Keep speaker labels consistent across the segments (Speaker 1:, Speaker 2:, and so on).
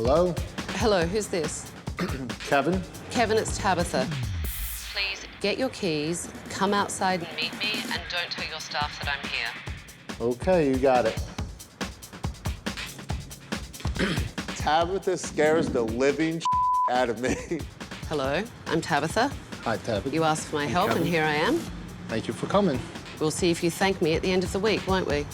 Speaker 1: Hello?
Speaker 2: Hello, who's this?
Speaker 1: Kevin?
Speaker 2: Kevin, it's Tabitha. Please get your keys, come outside and meet me, and don't tell your staff that I'm here.
Speaker 1: Okay, you got it. Tabitha scares the living out of me.
Speaker 2: Hello, I'm Tabitha.
Speaker 1: Hi, Tabitha.
Speaker 2: You asked for my help, and here I am.
Speaker 1: Thank you for coming.
Speaker 2: We'll see if you thank me at the end of the week, won't we?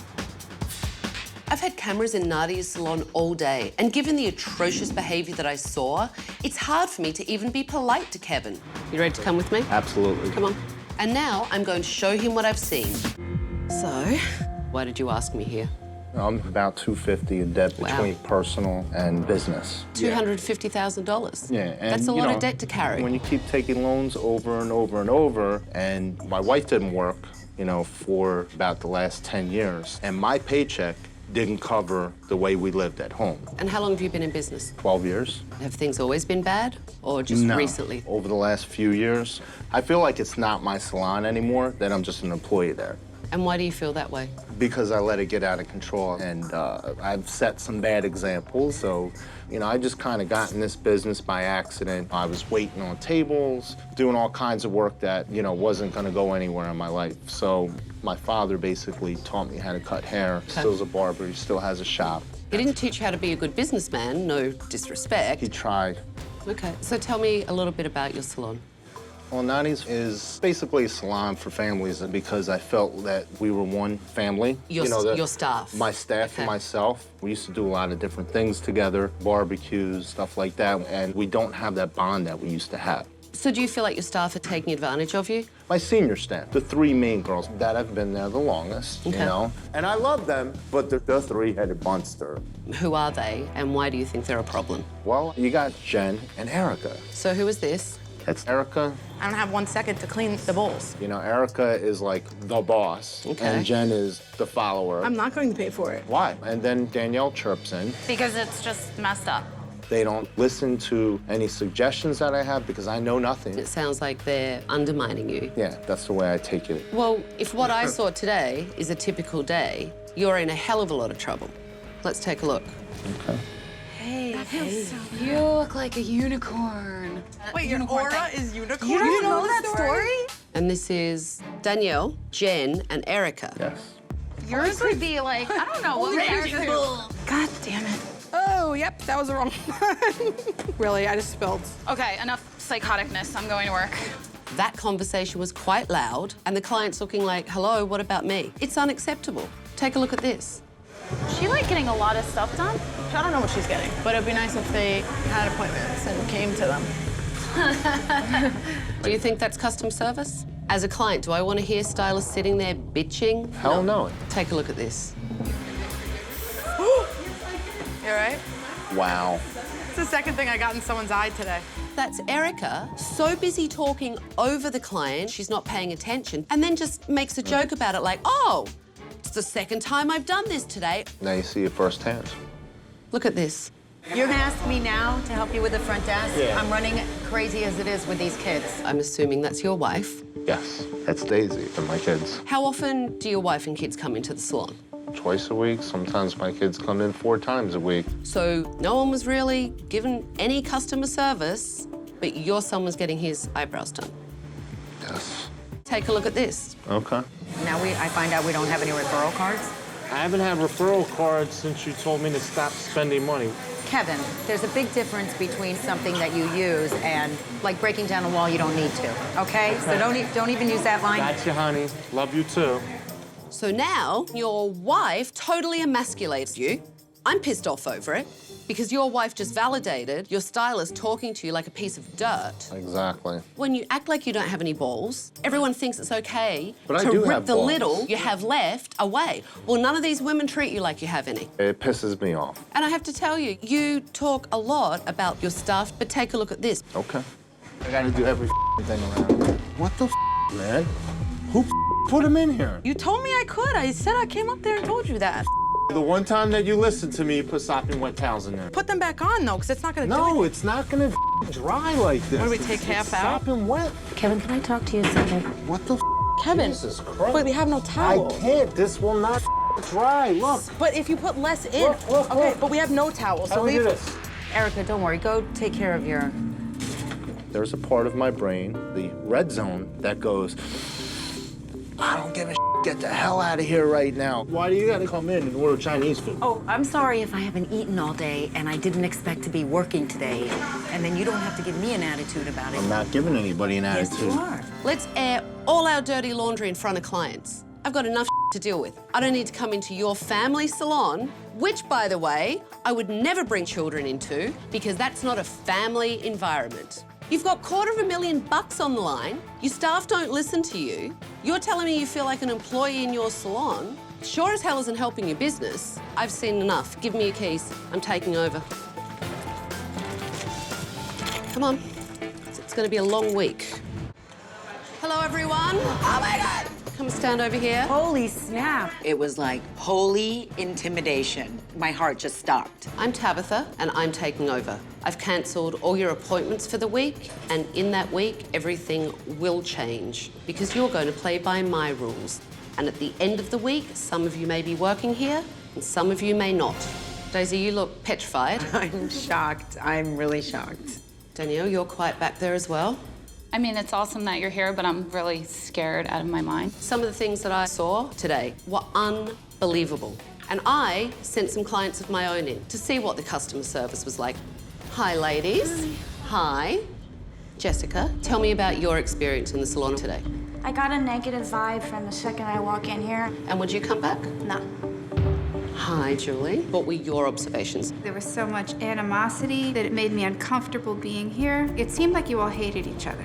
Speaker 2: I've had cameras in Nadia's salon all day, and given the atrocious behaviour that I saw, it's hard for me to even be polite to Kevin. You ready to come with me?
Speaker 1: Absolutely.
Speaker 2: Come on. And now I'm going to show him what I've seen. So, why did you ask me here?
Speaker 1: I'm about $250 in debt between personal and business.
Speaker 2: $250,000?
Speaker 1: Yeah, and
Speaker 2: that's a lot of debt to carry.
Speaker 1: When you keep taking loans over and over and over, and my wife didn't work, for about the last 10 years, and my paycheck didn't cover the way we lived at home.
Speaker 2: And how long have you been in business?
Speaker 1: 12 years.
Speaker 2: Have things always been bad, or just recently?
Speaker 1: Over the last few years. I feel like it's not my salon anymore, that I'm just an employee there.
Speaker 2: And why do you feel that way?
Speaker 1: Because I let it get out of control, and I've set some bad examples. So, I just kind of got in this business by accident. I was waiting on tables, doing all kinds of work that, wasn't going to go anywhere in my life. So my father basically taught me how to cut hair.
Speaker 2: Okay.
Speaker 1: Still's a barber, he still has a shop.
Speaker 2: He didn't teach you how to be a good businessman, no disrespect.
Speaker 1: He tried.
Speaker 2: Okay, so tell me a little bit about your salon.
Speaker 1: Well, Nani's is basically a salon for families because I felt that we were one family.
Speaker 2: Your staff?
Speaker 1: My staff and myself. We used to do a lot of different things together, barbecues, stuff like that, and we don't have that bond that we used to have.
Speaker 2: So do you feel like your staff are taking advantage of you?
Speaker 1: My senior staff, the three main girls that have been there the longest, And I love them, but they're the three-headed monster.
Speaker 2: Who are they, and why do you think they're a problem?
Speaker 1: Well, you got Jen and Erica.
Speaker 2: So who is this?
Speaker 1: That's Erica.
Speaker 3: I don't have 1 second to clean the bowls.
Speaker 1: Erica is like the boss, and Jen is the follower.
Speaker 3: I'm not going to pay for it.
Speaker 1: Why? And then Danielle chirps in.
Speaker 4: Because it's just messed up.
Speaker 1: They don't listen to any suggestions that I have because I know nothing.
Speaker 2: It sounds like they're undermining you.
Speaker 1: Yeah, that's the way I take it.
Speaker 2: Well, if what I saw today is a typical day, you're in a hell of a lot of trouble. Let's take a look.
Speaker 1: Okay.
Speaker 4: Hey, that feels so good. You look like a unicorn.
Speaker 3: Wait, your aura is unicorn?
Speaker 4: You don't know that story?
Speaker 2: And this is Danielle, Jen, and Erica.
Speaker 1: Yes.
Speaker 4: Yours would be like, I don't know, what would yours be?
Speaker 3: God damn it. Oh, yep, that was the wrong one. Really, I just spilled.
Speaker 4: Okay, enough psychoticness. I'm going to work.
Speaker 2: That conversation was quite loud, and the client's looking like, hello, what about me? It's unacceptable. Take a look at this.
Speaker 4: Is she like getting a lot of stuff done?
Speaker 3: I don't know what she's getting, but it'd be nice if they had appointments and came to them.
Speaker 2: Do you think that's customer service? As a client, do I want to hear stylists sitting there bitching?
Speaker 1: Hell no.
Speaker 2: Take a look at this.
Speaker 3: You all right?
Speaker 1: Wow.
Speaker 3: It's the second thing I got in someone's eye today.
Speaker 2: That's Erica, so busy talking over the client, she's not paying attention, and then just makes a joke about it like, oh, it's the second time I've done this today.
Speaker 1: Now you see it firsthand.
Speaker 2: Look at this.
Speaker 5: You're gonna ask me now to help you with the front desk?
Speaker 1: Yeah.
Speaker 5: I'm running crazy as it is with these kids.
Speaker 2: I'm assuming that's your wife.
Speaker 1: Yes, that's Daisy and my kids.
Speaker 2: How often do your wife and kids come into the salon?
Speaker 1: Twice a week. Sometimes my kids come in 4 times a week.
Speaker 2: So no one was really given any customer service, but your son was getting his eyebrows done.
Speaker 1: Yes.
Speaker 2: Take a look at this.
Speaker 1: Okay.
Speaker 5: Now I find out we don't have any referral cards.
Speaker 6: I haven't had referral cards since you told me to stop spending money.
Speaker 5: Kevin, there's a big difference between something that you use and like breaking down a wall you don't need to, okay? So don't even use that line.
Speaker 6: Gotcha, honey. Love you too.
Speaker 2: So now your wife totally emasculates you. I'm pissed off over it because your wife just validated your stylist talking to you like a piece of dirt.
Speaker 1: Exactly.
Speaker 2: When you act like you don't have any balls, everyone thinks it's okay
Speaker 1: But I
Speaker 2: to
Speaker 1: do
Speaker 2: rip
Speaker 1: have
Speaker 2: the
Speaker 1: balls.
Speaker 2: little you have left away. Well, none of these women treat you like you have any.
Speaker 1: It pisses me off.
Speaker 2: And I have to tell you, you talk a lot about your staff, but take a look at this.
Speaker 1: Okay. I gotta do every thing around. What the man? Who put him in here?
Speaker 3: You told me I could. I said I came up there and told you that.
Speaker 6: The one time that you listened to me, you put sopping wet towels in there.
Speaker 3: Put them back on, though, because it's not going to do
Speaker 1: No,
Speaker 3: anything.
Speaker 1: it's not gonna dry like this.
Speaker 3: What do we take half
Speaker 1: It's
Speaker 3: out?
Speaker 1: sopping wet.
Speaker 5: Kevin, can I talk to you a second?
Speaker 1: What the
Speaker 3: Kevin,
Speaker 1: Jesus Christ.
Speaker 3: wait, we have no
Speaker 1: I
Speaker 3: towels.
Speaker 1: can't. This will not dry. Look.
Speaker 3: But if you put less in,
Speaker 1: Look,
Speaker 3: okay,
Speaker 1: look.
Speaker 3: but we have no towels.
Speaker 1: How
Speaker 3: So
Speaker 1: do we
Speaker 3: leave.
Speaker 1: do this?
Speaker 5: Erica, don't worry. Go take care of your...
Speaker 1: There's a part of my brain, the red zone, that goes, I don't give a get the hell out of here right now. Why do you gotta come in and order Chinese food?
Speaker 5: Oh, I'm sorry if I haven't eaten all day and I didn't expect to be working today. And then you don't have to give me an attitude about it.
Speaker 1: I'm not giving anybody an
Speaker 5: Yes,
Speaker 1: attitude.
Speaker 5: you are.
Speaker 2: Let's air all our dirty laundry in front of clients. I've got enough to deal with. I don't need to come into your family salon, which, by the way, I would never bring children into because that's not a family environment. You've got $250,000 on the line. Your staff don't listen to you. You're telling me you feel like an employee in your salon. Sure as hell isn't helping your business. I've seen enough. Give me your keys. I'm taking over. Come on. It's going to be a long week. Hello, everyone. Oh, my God. Come stand over here.
Speaker 5: Holy snap. It was like holy intimidation. My heart just stopped.
Speaker 2: I'm Tabitha, and I'm taking over. I've cancelled all your appointments for the week, and in that week, everything will change because you're going to play by my rules. And at the end of the week, some of you may be working here, and some of you may not. Daisy, you look petrified.
Speaker 5: I'm shocked. I'm really shocked.
Speaker 2: Danielle, you're quiet back there as well.
Speaker 7: I mean, it's awesome that you're here, but I'm really scared out of my mind.
Speaker 2: Some of the things that I saw today were unbelievable. And I sent some clients of my own in to see what the customer service was like. Hi, ladies. Hi. Jessica, tell me about your experience in the salon today.
Speaker 8: I got a negative vibe from the second I walk in here.
Speaker 2: And would you come back?
Speaker 8: No.
Speaker 2: Hi, Julie. What were your observations?
Speaker 9: There was so much animosity that it made me uncomfortable being here. It seemed like you all hated each other.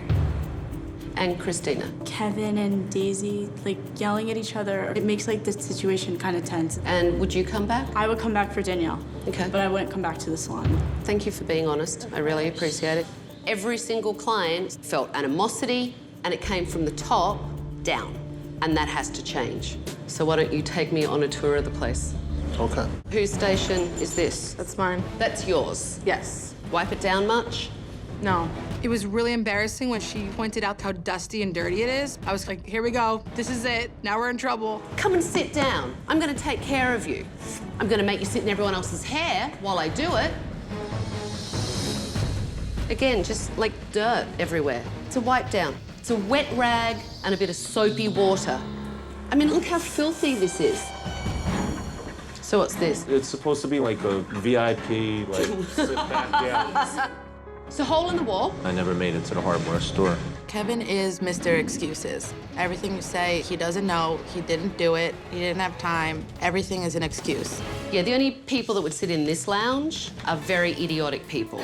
Speaker 2: And Christina.
Speaker 10: Kevin and Daisy, like, yelling at each other. It makes, like, the situation kind of tense.
Speaker 2: And would you come back?
Speaker 10: I would come back for Danielle.
Speaker 2: Okay.
Speaker 10: But I wouldn't come back to the salon.
Speaker 2: Thank you for being honest. I really appreciate it. Every single client felt animosity, and it came from the top down. And that has to change. So why don't you take me on a tour of the place?
Speaker 1: Okay.
Speaker 2: Whose station is this?
Speaker 3: That's mine.
Speaker 2: That's yours.
Speaker 3: Yes.
Speaker 2: Wipe it down much?
Speaker 3: No. It was really embarrassing when she pointed out how dusty and dirty it is. I was like, here we go. This is it. Now we're in trouble.
Speaker 2: Come and sit down. I'm gonna take care of you. I'm gonna make you sit in everyone else's hair while I do it. Again, just like dirt everywhere. It's a wipe down. It's a wet rag and a bit of soapy water. I mean, look how filthy this is. So what's this?
Speaker 6: It's supposed to be like a VIP, like, sit back down.
Speaker 2: It's a hole in the wall.
Speaker 1: I never made it to the hardware store.
Speaker 3: Kevin is Mr. Excuses. Everything you say, he doesn't know, he didn't do it, he didn't have time. Everything is an excuse.
Speaker 2: Yeah, the only people that would sit in this lounge are very idiotic people.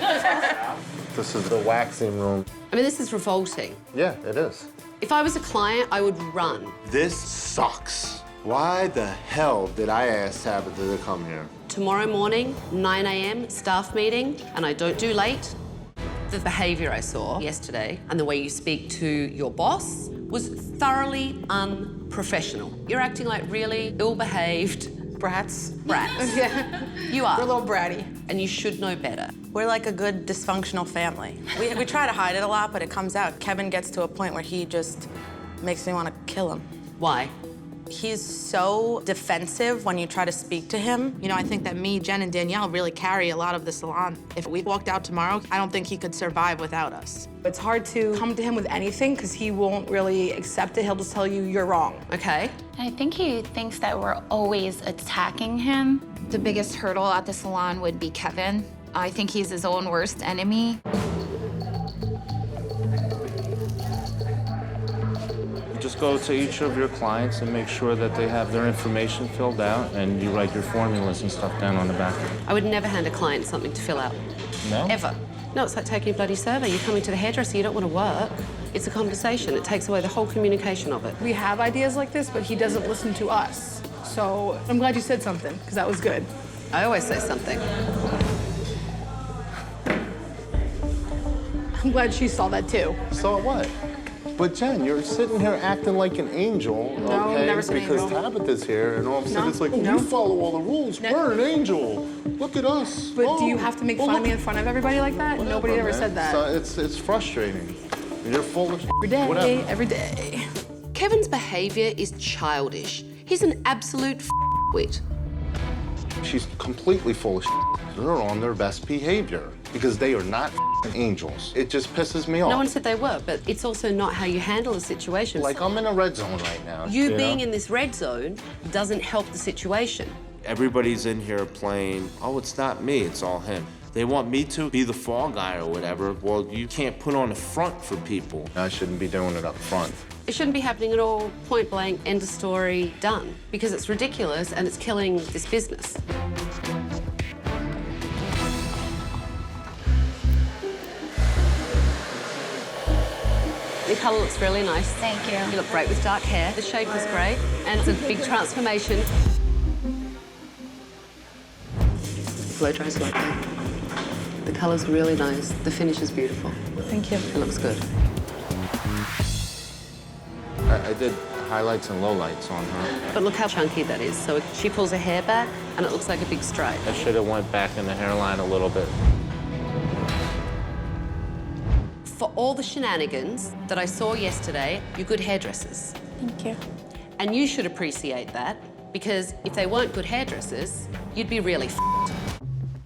Speaker 1: This is the waxing room.
Speaker 2: I mean, this is revolting.
Speaker 1: Yeah, it is.
Speaker 2: If I was a client, I would run.
Speaker 1: This sucks. Why the hell did I ask Tabitha to come here?
Speaker 2: Tomorrow morning, 9 a.m., staff meeting, and I don't do late. The behavior I saw yesterday and the way you speak to your boss was thoroughly unprofessional. You're acting like really ill-behaved
Speaker 3: Brats.
Speaker 2: brats.
Speaker 3: Yeah.
Speaker 2: You are.
Speaker 3: We're a little bratty.
Speaker 2: And you should know better.
Speaker 3: We're like a good dysfunctional family. We try to hide it a lot, but it comes out. Kevin gets to a point where he just makes me want to kill him.
Speaker 2: Why?
Speaker 3: He's so defensive when you try to speak to him. You know, I think that me, Jen, and Danielle really carry a lot of the salon. If we walked out tomorrow, I don't think he could survive without us.
Speaker 10: It's hard to come to him with anything because he won't really accept it. He'll just tell you you're wrong.
Speaker 2: Okay.
Speaker 7: I think he thinks that we're always attacking him.
Speaker 4: The biggest hurdle at the salon would be Kevin. I think he's his own worst enemy.
Speaker 6: Just go to each of your clients and make sure that they have their information filled out, and you write your formulas and stuff down on the back.
Speaker 2: I would never hand a client something to fill out.
Speaker 6: No?
Speaker 2: Ever. No, it's like taking a bloody survey. You're coming to the hairdresser, you don't want to work. It's a conversation. It takes away the whole communication of it.
Speaker 10: We have ideas like this, but he doesn't listen to us. So I'm glad you said something, because that was good.
Speaker 2: I always say something.
Speaker 10: I'm glad she saw that too.
Speaker 1: So what? But Jen, you're sitting here acting like an angel,
Speaker 10: No,
Speaker 1: okay?
Speaker 10: never said
Speaker 1: Because
Speaker 10: angel.
Speaker 1: Tabitha's here, and all of a sudden
Speaker 10: No,
Speaker 1: it's like,
Speaker 10: no.
Speaker 1: you follow all the rules.
Speaker 10: No.
Speaker 1: We're an angel. Look at us.
Speaker 10: But do you have to make fun of me in front of everybody like that?
Speaker 1: Whatever,
Speaker 10: Nobody ever
Speaker 1: man.
Speaker 10: saed that.
Speaker 1: So it's frustrating. You're full of
Speaker 10: Every day,
Speaker 1: whatever.
Speaker 10: every day.
Speaker 2: Kevin's behavior is childish. He's an absolute wit.
Speaker 1: She's completely full of they're on their best behavior because they are not angels. It just pisses me off.
Speaker 2: No one said they were, but it's also not how you handle a situation.
Speaker 1: Like, I'm in a red zone right now.
Speaker 2: You being in this red zone doesn't help the situation.
Speaker 6: Everybody's in here playing, oh, it's not me, it's all him. They want me to be the fall guy or whatever. Well, you can't put on a front for people.
Speaker 1: I shouldn't be doing it up front.
Speaker 2: It shouldn't be happening at all, point blank, end of story, done. Because it's ridiculous and it's killing this business. The colour looks really nice.
Speaker 8: Thank you.
Speaker 2: You look great with dark hair. The shape is great, and it's a big transformation. Blow dries like that. The colour's really nice. The finish is beautiful.
Speaker 3: Thank you.
Speaker 2: It looks good.
Speaker 1: I did highlights and lowlights on her.
Speaker 2: But look how chunky that is. So she pulls her hair back, and it looks like a big stripe.
Speaker 6: I should have went back in the hairline a little bit.
Speaker 2: For all the shenanigans that I saw yesterday, you're good hairdressers.
Speaker 8: Thank you.
Speaker 2: And you should appreciate that, because if they weren't good hairdressers, you'd be really f***ed.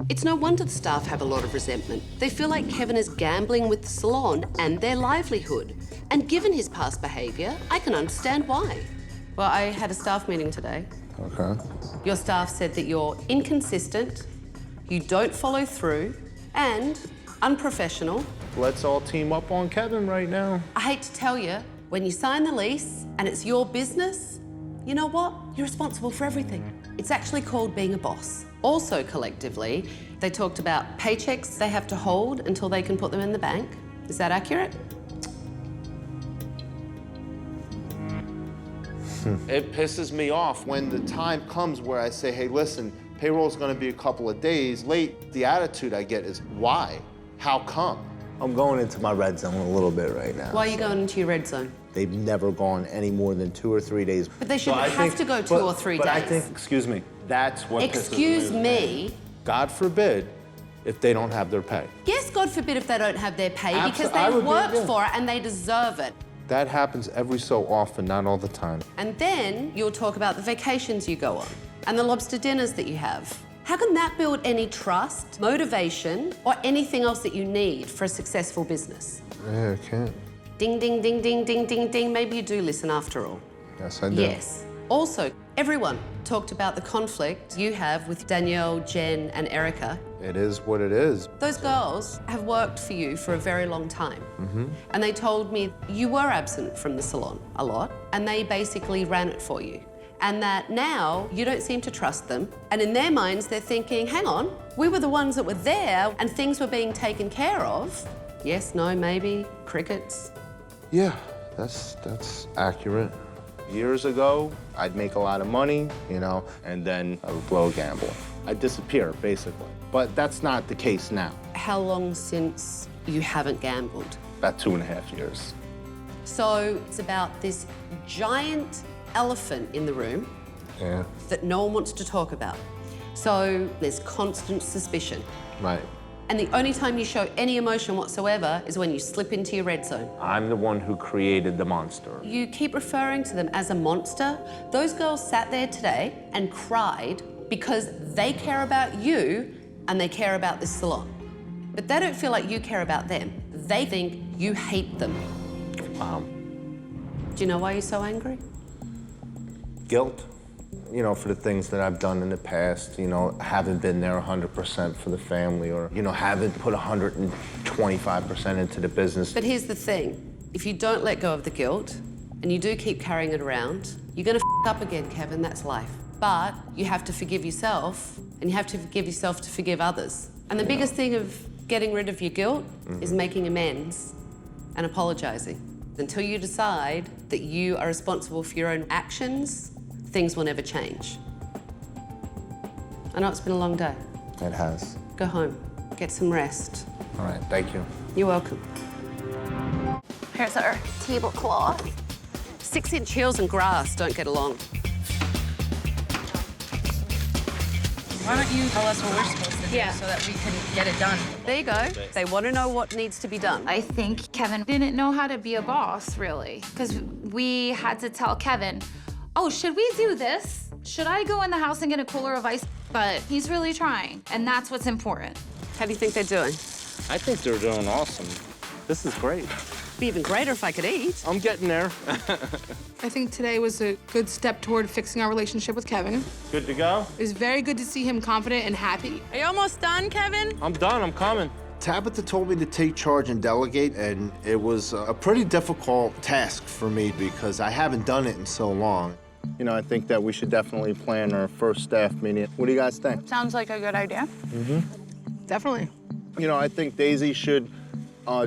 Speaker 2: It's no wonder the staff have a lot of resentment. They feel like Kevin is gambling with the salon and their livelihood. And given his past behaviour, I can understand why. Well, I had a staff meeting today.
Speaker 1: Okay.
Speaker 2: Your staff said that you're inconsistent, you don't follow through, and unprofessional.
Speaker 1: Let's all team up on Kevin right now.
Speaker 2: I hate to tell you, when you sign the lease and it's your business, you know what? You're responsible for everything. It's actually called being a boss. Also, collectively, they talked about paychecks they have to hold until they can put them in the bank. Is that accurate?
Speaker 6: It pisses me off.
Speaker 1: When the time comes where I say, hey, listen, payroll's gonna be a couple of days late, the attitude I get is, why? How come? I'm going into my red zone a little bit right now.
Speaker 2: Why are you going into your red zone?
Speaker 1: They've never gone any more than 2 or 3 days.
Speaker 2: But they shouldn't have to go 2 or 3 days.
Speaker 1: But I think, excuse me, that's what
Speaker 2: Excuse
Speaker 1: pisses
Speaker 2: me.
Speaker 1: God forbid if they don't have their pay.
Speaker 2: Yes, God forbid if they don't have their pay because
Speaker 1: I
Speaker 2: they've
Speaker 1: would be-
Speaker 2: worked
Speaker 1: yeah.
Speaker 2: for it and they deserve it.
Speaker 1: That happens every so often, not all the time.
Speaker 2: And then you'll talk about the vacations you go on and the lobster dinners that you have. How can that build any trust, motivation, or anything else that you need for a successful business?
Speaker 1: Yeah, I can't.
Speaker 2: Ding, ding, ding, ding, ding, ding, ding. Maybe you do listen after all.
Speaker 1: Yes, I do.
Speaker 2: Yes. Also, everyone talked about the conflict you have with Danielle, Jen, and Erica.
Speaker 1: It is what it is.
Speaker 2: Those girls have worked for you for a very long time. And they told me you were absent from the salon a lot, and they basically ran it for you. And that now you don't seem to trust them. And in their minds, they're thinking, hang on, we were the ones that were there and things were being taken care of. Yes, no, maybe, crickets.
Speaker 1: Yeah, that's accurate. Years ago, I'd make a lot of money, you know, and then I would blow a gamble. I'd disappear, basically. But that's not the case now.
Speaker 2: How long since you haven't gambled?
Speaker 1: About 2.5 years.
Speaker 2: So it's about this giant elephant in the room
Speaker 1: Yeah.
Speaker 2: that no one wants to talk about. So there's constant suspicion.
Speaker 1: Right.
Speaker 2: And the only time you show any emotion whatsoever is when you slip into your red zone.
Speaker 6: I'm the one who created the monster.
Speaker 2: You keep referring to them as a monster. Those girls sat there today and cried because they care about you and they care about this salon. But they don't feel like you care about them. They think you hate them.
Speaker 1: Wow.
Speaker 2: Do you know why you're so angry?
Speaker 1: Guilt, you know, for the things that I've done in the past, you know, haven't been there 100% for the family or, you know, haven't put 125% into the business.
Speaker 2: But here's the thing. If you don't let go of the guilt and you do keep carrying it around, you're gonna f up again, Kevin, that's life. But you have to forgive yourself and you have to forgive yourself to forgive others. And the biggest thing of getting rid of your guilt is making amends and apologizing. Until you decide that you are responsible for your own actions, things will never change. I know it's been a long day.
Speaker 1: It has.
Speaker 2: Go home, get some rest.
Speaker 1: All right, thank you.
Speaker 2: You're welcome.
Speaker 4: Here's our tablecloth.
Speaker 2: 6-inch heels and grass don't get along.
Speaker 3: Why don't you tell us what we're supposed to do so that we can get it done?
Speaker 2: There you go. They want to know what needs to be done.
Speaker 4: I think Kevin didn't know how to be a boss, really, because we had to tell Kevin, oh, should we do this? should I go in the house and get a cooler of ice? But he's really trying, and that's what's important.
Speaker 2: How do you think they're doing?
Speaker 6: I think they're doing awesome. This is great.
Speaker 2: Be even greater if I could eat.
Speaker 6: I'm getting there.
Speaker 10: I think today was a good step toward fixing our relationship with Kevin.
Speaker 6: Good to go?
Speaker 10: It was very good to see him confident and happy. Are you almost done, Kevin?
Speaker 6: I'm done, I'm coming.
Speaker 1: Tabitha told me to take charge and delegate, and it was a pretty difficult task for me because I haven't done it in so long. You know, I think that we should definitely plan our first staff meeting. What do you guys think?
Speaker 8: Sounds like a good idea.
Speaker 10: Definitely.
Speaker 1: You know, I think Daisy should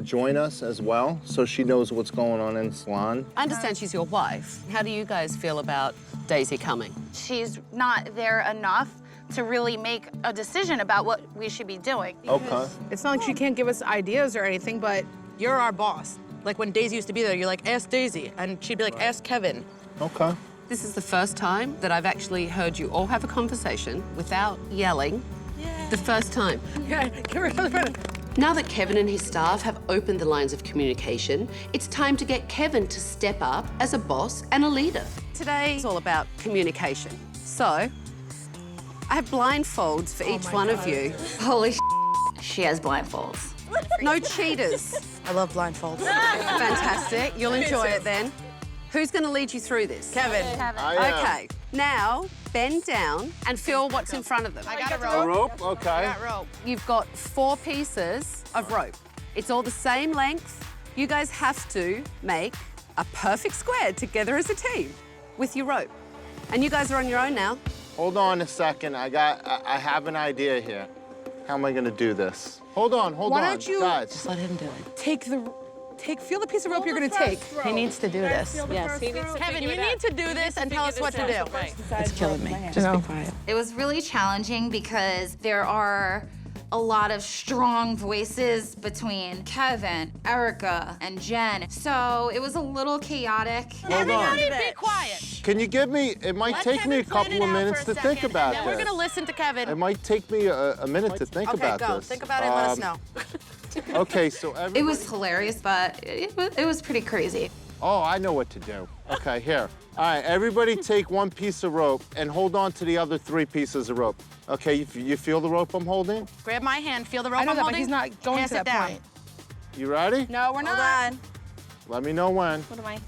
Speaker 1: join us as well, so she knows what's going on in the salon.
Speaker 2: I understand she's your wife. How do you guys feel about Daisy coming?
Speaker 8: She's not there enough to really make a decision about what we should be doing.
Speaker 1: Okay.
Speaker 10: It's not like she can't give us ideas or anything, but you're our boss. Like when Daisy used to be there, you're like, ask Daisy. And she'd be like, ask Kevin.
Speaker 1: Okay.
Speaker 2: This is the first time that I've actually heard you all have a conversation without yelling. Yeah. The first time.
Speaker 10: Yeah, get rid of it.
Speaker 2: Now that Kevin and his staff have opened the lines of communication, it's time to get Kevin to step up as a boss and a leader. Today is all about communication. So, I have blindfolds for each one of you.
Speaker 4: Holy she has blindfolds.
Speaker 2: No cheaters.
Speaker 10: I love blindfolds.
Speaker 2: Fantastic. You'll enjoy it then. Who's going to lead you through this?
Speaker 10: Kevin.
Speaker 2: Okay. Now, bend down and feel what's in front of them.
Speaker 10: I got a
Speaker 1: A
Speaker 10: rope.
Speaker 1: rope? Okay.
Speaker 10: Rope.
Speaker 2: You've got 4 pieces of rope. It's all the same length. You guys have to make a perfect square together as a team with your rope. And you guys are on your own now.
Speaker 1: Hold on a second. I have an idea here. How am I gonna do this? Hold on,
Speaker 10: Why
Speaker 1: on,
Speaker 10: don't you
Speaker 1: guys.
Speaker 2: Let him do it.
Speaker 10: Feel the piece of rope you're gonna take.
Speaker 3: He needs to do this.
Speaker 10: Yes, Kevin, you need to do this and tell us what to do.
Speaker 3: It's killing me. Just be quiet.
Speaker 4: It was really challenging because there are a lot of strong voices between Kevin, Erica, and Jen. So it was a little chaotic.
Speaker 10: Everybody be quiet.
Speaker 1: Can you give me, it might take me a couple of minutes to think about this.
Speaker 10: We're gonna listen to Kevin.
Speaker 1: It might take me a minute to think about this.
Speaker 10: Okay, go. Think about it and let us know.
Speaker 1: Okay, so everybody...
Speaker 4: It was hilarious, but it was pretty crazy.
Speaker 1: Oh, I know what to do. Okay, here. All right, everybody take one piece of rope and hold on to the other 3 pieces of rope. Okay, you feel the rope I'm holding?
Speaker 10: Grab my hand, feel the rope
Speaker 3: I know
Speaker 10: I'm
Speaker 3: that, but
Speaker 10: holding.
Speaker 3: he's not going
Speaker 10: Pass
Speaker 3: to
Speaker 10: it
Speaker 3: that
Speaker 10: down.
Speaker 3: point.
Speaker 1: You ready?
Speaker 10: No, we're not.
Speaker 1: Let me know when.
Speaker 8: What am I?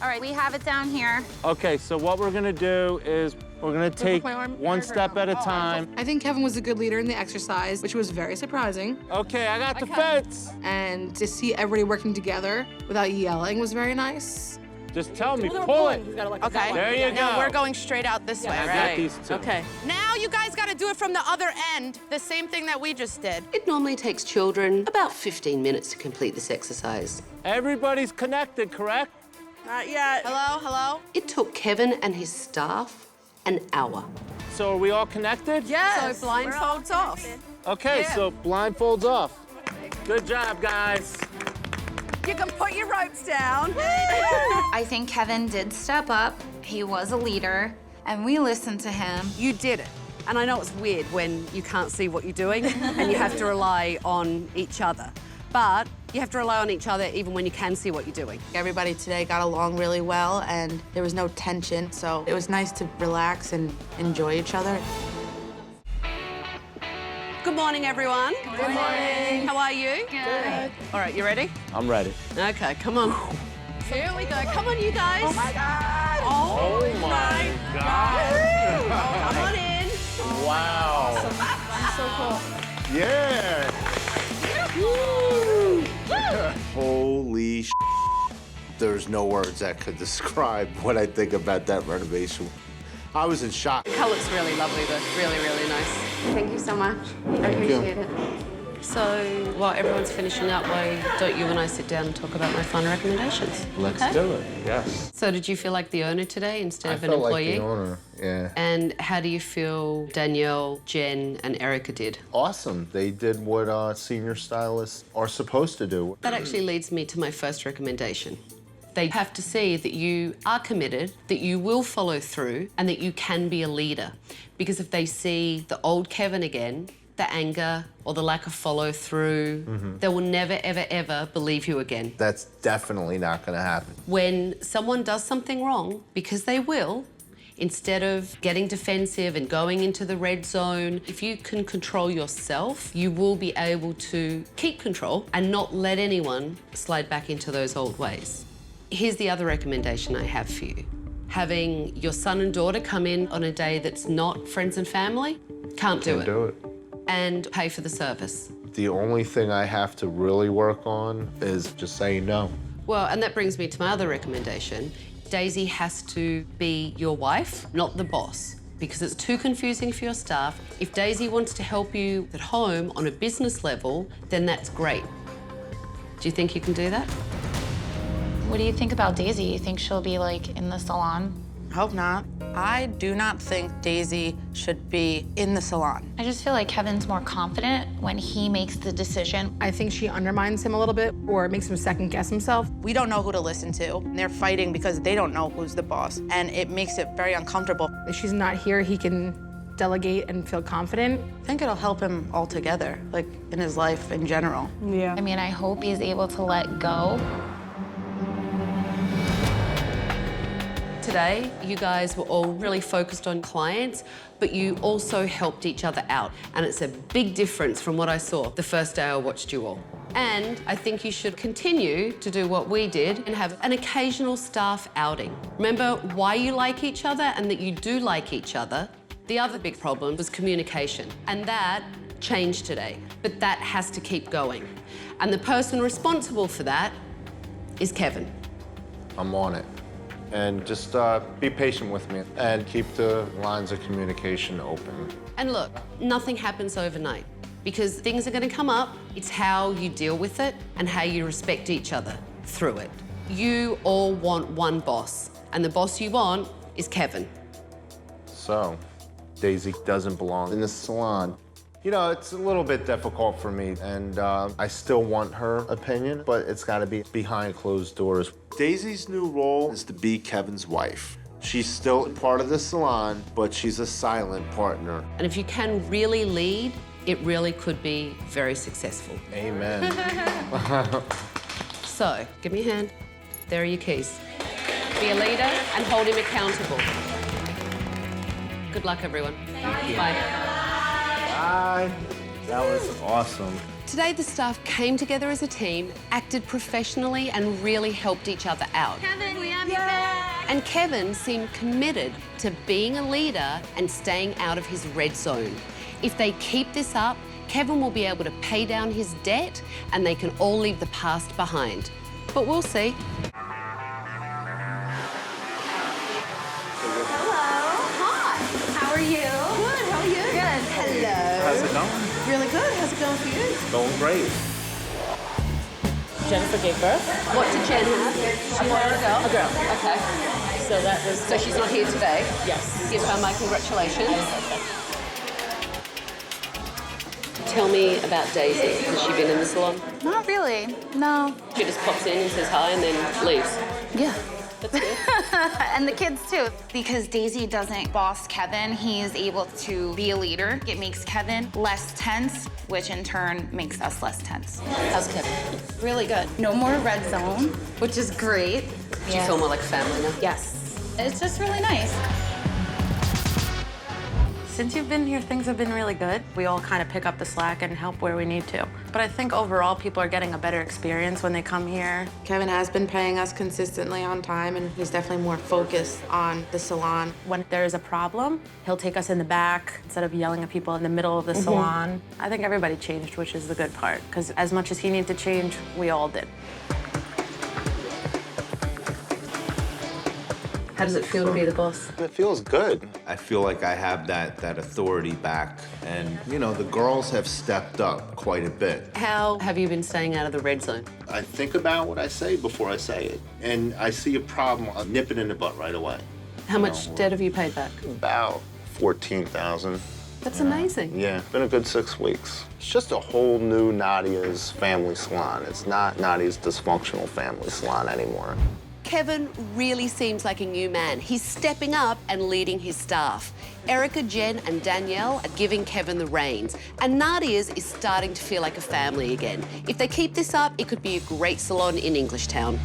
Speaker 8: All right, we have it down here.
Speaker 1: Okay, so what we're gonna do is we're gonna take
Speaker 10: my arm.
Speaker 1: one step at a time.
Speaker 10: I think Kevin was a good leader in the exercise, which was very surprising.
Speaker 1: Okay, I got the fence.
Speaker 10: And to see everybody working together without yelling was very nice.
Speaker 1: Just tell me, pull it.
Speaker 10: Okay.
Speaker 1: There you go.
Speaker 10: No, we're going straight out this way,
Speaker 1: I
Speaker 10: right?
Speaker 1: got these 2.
Speaker 10: Okay. Now you guys got to do it from the other end, the same thing that we just did.
Speaker 2: It normally takes children about 15 minutes to complete this exercise.
Speaker 1: Everybody's connected, correct?
Speaker 10: Not yet. Hello, hello?
Speaker 2: It took Kevin and his staff an hour.
Speaker 1: So are we all connected?
Speaker 10: Yes.
Speaker 2: So blindfolds off.
Speaker 1: Okay, so blindfolds off. Good job, guys.
Speaker 2: You can put your ropes down.
Speaker 4: I think Kevin did step up. He was a leader, and we listened to him.
Speaker 2: You did it. And I know it's weird when you can't see what you're doing and you have to rely on each other. But you have to rely on each other even when you can see what you're doing.
Speaker 3: Everybody today got along really well, and there was no tension, so it was nice to relax and enjoy each other.
Speaker 2: Good morning, everyone.
Speaker 10: Good morning.
Speaker 2: How are you?
Speaker 4: Good.
Speaker 2: All right, you ready?
Speaker 1: I'm ready.
Speaker 2: Okay, come on. Here we go. Come on, you guys.
Speaker 3: Oh my God!
Speaker 1: Oh my God.
Speaker 2: Come on in.
Speaker 1: Wow.
Speaker 10: So cool.
Speaker 1: Yeah. Holy sh**. There's no words that could describe what I think about that renovation. I was in shock.
Speaker 2: The color's really lovely, though. Really, really nice.
Speaker 8: Thank you so much. I appreciate it.
Speaker 2: So, while everyone's finishing up, why don't you and I sit down and talk about my final recommendations?
Speaker 1: Let's
Speaker 2: Okay.
Speaker 1: do it. Yes.
Speaker 2: So, did you feel like the owner today instead
Speaker 1: I
Speaker 2: of an
Speaker 1: felt
Speaker 2: employee?
Speaker 1: like the owner, yeah.
Speaker 2: And how do you feel Danielle, Jen, and Erica did?
Speaker 1: Awesome. They did what senior stylists are supposed to do.
Speaker 2: That actually leads me to my first recommendation. They have to see that you are committed, that you will follow through, and that you can be a leader. Because if they see the old Kevin again, the anger or the lack of follow through, they will never, ever, ever believe you again.
Speaker 1: That's definitely not going to happen.
Speaker 2: When someone does something wrong, because they will, Instead of getting defensive and going into the red zone, if you can control yourself, you will be able to keep control and not let anyone slide back into those old ways. Here's the other recommendation I have for you. Having your son and daughter come in on a day that's not friends and family, can't do it. And pay for the service.
Speaker 1: The only thing I have to really work on is just saying no.
Speaker 2: Well, and that brings me to my other recommendation. Daisy has to be your wife, not the boss, because it's too confusing for your staff. If Daisy wants to help you at home on a business level, then that's great. Do you think you can do that?
Speaker 7: What do you think about Daisy? You think she'll be like in the salon?
Speaker 3: Hope not. I do not think Daisy should be in the salon.
Speaker 7: I just feel like Kevin's more confident when he makes the decision.
Speaker 10: I think she undermines him a little bit or makes him second guess himself. We don't know who to listen to. And they're fighting because they don't know who's the boss. And it makes it very uncomfortable. If she's not here, he can delegate and feel confident. I think it'll help him altogether, like in his life in general.
Speaker 9: Yeah.
Speaker 7: I mean, I hope he's able to let go.
Speaker 2: Today, you guys were all really focused on clients, but you also helped each other out. And it's a big difference from what I saw the first day I watched you all. And I think you should continue to do what we did and have an occasional staff outing. Remember why you like each other and that you do like each other. The other big problem was communication, and that changed today. But that has to keep going. And the person responsible for that is Kevin.
Speaker 1: I'm on it. And just be patient with me and keep the lines of communication open.
Speaker 2: And look, nothing happens overnight because things are going to come up. It's how you deal with it and how you respect each other through it. You all want one boss, and the boss you want is Kevin.
Speaker 1: So, Daisy doesn't belong in the salon. You know, it's a little bit difficult for me, and I still want her opinion, but it's got to be behind closed doors.
Speaker 6: Daisy's new role is to be Kevin's wife. She's still part of the salon, but she's a silent partner.
Speaker 2: And if you can really lead, it really could be very successful.
Speaker 1: Amen.
Speaker 2: So, give me a hand. There are your keys. Be a leader and hold him accountable. Good luck, everyone. Bye.
Speaker 1: Bye. That was awesome.
Speaker 2: Today, the staff came together as a team, acted professionally, and really helped each other out.
Speaker 8: Kevin, we have you back.
Speaker 2: And Kevin seemed committed to being a leader and staying out of his red zone. If they keep this up, Kevin will be able to pay down his debt and they can all leave the past behind. But we'll see.
Speaker 8: How are you?
Speaker 2: Good, how are you?
Speaker 8: Good.
Speaker 2: Hello.
Speaker 1: How's it going?
Speaker 2: Really good. How's it going for you?
Speaker 1: Going great.
Speaker 11: Jennifer gave birth.
Speaker 2: What did Jen have? A boy or a girl?
Speaker 11: A girl.
Speaker 2: Okay.
Speaker 11: So that was.
Speaker 2: So she's not here today?
Speaker 11: Yes.
Speaker 2: Give her my congratulations. Tell me about Daisy. Has she been in the salon?
Speaker 8: Not really. No.
Speaker 2: She just pops in and says hi and then leaves.
Speaker 8: Yeah.
Speaker 2: That's good.
Speaker 8: And the kids too. Because Daisy doesn't boss Kevin, he's able to be a leader. It makes Kevin less tense, which in turn makes us less tense.
Speaker 2: How's Kevin?
Speaker 8: Really good. No more red zone, which is great.
Speaker 2: Do you feel more like family now?
Speaker 8: Yes. It's just really nice.
Speaker 3: Since you've been here, things have been really good. We all kind of pick up the slack and help where we need to. But I think overall, people are getting a better experience when they come here. Kevin has been paying us consistently on time, and he's definitely more focused on the salon. When there's a problem, he'll take us in the back instead of yelling at people in the middle of the salon. I think everybody changed, which is the good part, because as much as he needed to change, we all did.
Speaker 2: How does it feel to be the boss?
Speaker 1: It feels good.
Speaker 6: I feel like I have that authority back. And, you know, the girls have stepped up quite a bit.
Speaker 2: How have you been staying out of the red zone?
Speaker 1: I think about what I say before I say it. And I see a problem, I'll nip it in the butt right away.
Speaker 2: How much debt have you paid back?
Speaker 1: About $14,000.
Speaker 2: That's amazing.
Speaker 1: Yeah, been a good 6 weeks. It's just a whole new Nadia's family salon. It's not Nadia's dysfunctional family salon anymore.
Speaker 2: Kevin really seems like a new man. He's stepping up and leading his staff. Erica, Jen, and Danielle are giving Kevin the reins. And Nadia's is starting to feel like a family again. If they keep this up, it could be a great salon in Englishtown.